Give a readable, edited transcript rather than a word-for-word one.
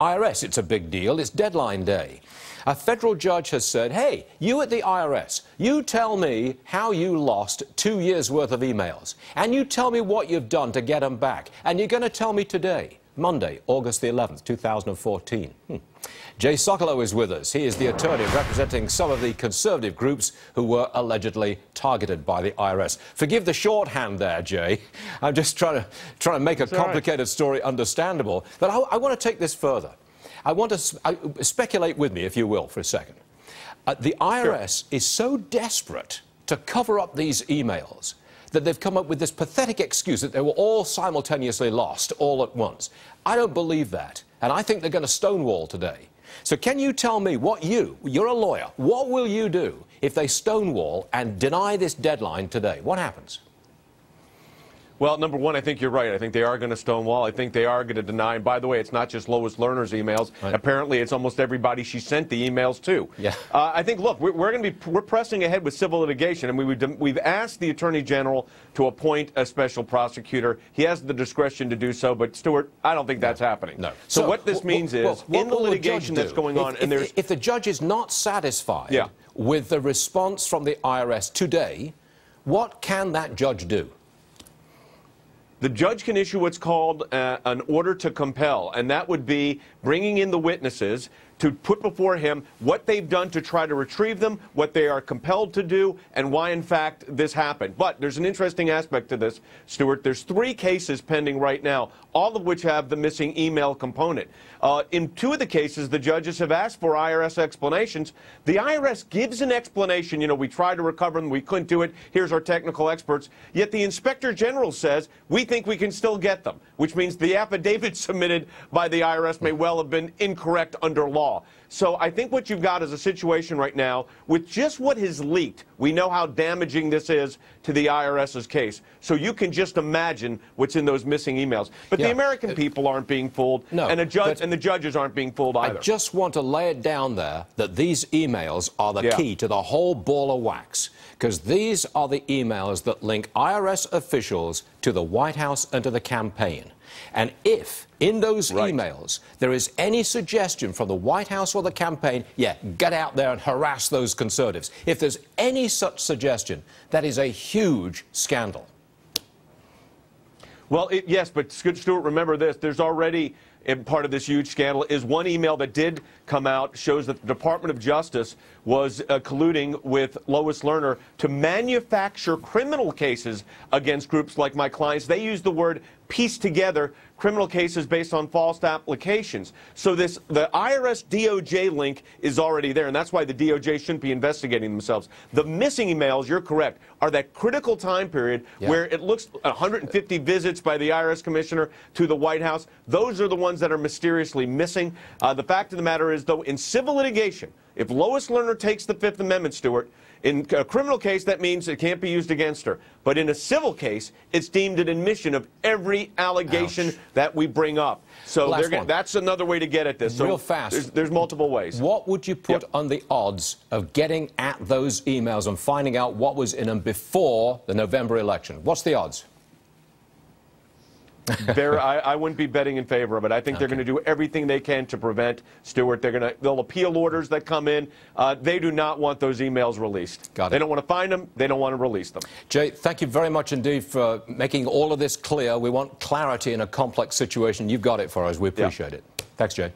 IRS, it's a big deal. It's deadline day. A federal judge has said, hey, you at the IRS, you tell me how you lost 2 years' worth of emails, and you tell me what you've done to get them back, and you're going to tell me today, Monday, August the 11th, 2014. Jay Sekulow is with us. He is the attorney representing some of the conservative groups who were allegedly targeted by the IRS. Forgive the shorthand there, Jay. I'm just trying to make a complicated story understandable. But I want to take this further. I want to speculate with me, if you will, for a second. The IRS is so desperate to cover up these emails that they've come up with this pathetic excuse that they were all simultaneously lost all at once. I don't believe that, and I think they're going to stonewall today. So can you tell me what you're a lawyer, what will you do if they stonewall and deny this deadline today? What happens? Well, number one, I think you're right. I think they are going to stonewall. I think they are going to deny. And by the way, it's not just Lois Lerner's emails. Right. Apparently, it's almost everybody she sent the emails to. Yeah. I think, look, we're pressing ahead with civil litigation, and we've asked the Attorney General to appoint a special prosecutor. He has the discretion to do so, but Stuart, I don't think that's happening. No. So what this means is, in the litigation that's going on, and there's if the judge is not satisfied with the response from the IRS today, what can that judge do? The judge can issue what's called an order to compel, and that would be bringing in the witnesses to put before him what they've done to try to retrieve them, what they are compelled to do, and why, in fact, this happened. But there's an interesting aspect to this, Stuart. There's 3 cases pending right now, all of which have the missing email component. In 2 of the cases, the judges have asked for IRS explanations. The IRS gives an explanation. You know, we tried to recover them. We couldn't do it. Here's our technical experts. Yet the Inspector General says, we think we can still get them, which means the affidavit submitted by the IRS may well have been incorrect under law. So I think what you've got is a situation right now with just what has leaked. We know how damaging this is to the IRS's case. So you can just imagine what's in those missing emails. But the American people aren't being fooled, and the judges aren't being fooled either. I just want to lay it down there that these emails are the key to the whole ball of wax, because these are the emails that link IRS officials to the White House and to the campaign. And if, in those emails, there is any suggestion from the White House or the campaign, get out there and harass those conservatives. If there's any such suggestion, that is a huge scandal. Well, yes, but Stuart, remember this. There's already, part of this huge scandal is one email that did come out shows that the Department of Justice was colluding with Lois Lerner to manufacture criminal cases against groups like my clients. They used the word piece together criminal cases based on false applications. So the IRS DOJ link is already there, and that's why the DOJ shouldn't be investigating themselves. The missing emails, you're correct, are that critical time period where it looks 150 visits by the IRS commissioner to the White House. Those are the ones that are mysteriously missing. The fact of the matter is, though, in civil litigation, if Lois Lerner takes the Fifth Amendment, Stuart, in a criminal case, that means it can't be used against her. But in a civil case, it's deemed an admission of every allegation that we bring up. So that's another way to get at this. So real fast. There's multiple ways. What would you put on the odds of getting at those emails and finding out what was in them before the November election? What's the odds? I wouldn't be betting in favor of it. I think they're going to do everything they can to prevent, Stuart. They'll appeal orders that come in. They do not want those emails released. Got it. They don't want to find them. They don't want to release them. Jay, thank you very much indeed for making all of this clear. We want clarity in a complex situation. You've got it for us. We appreciate it. Thanks, Jay.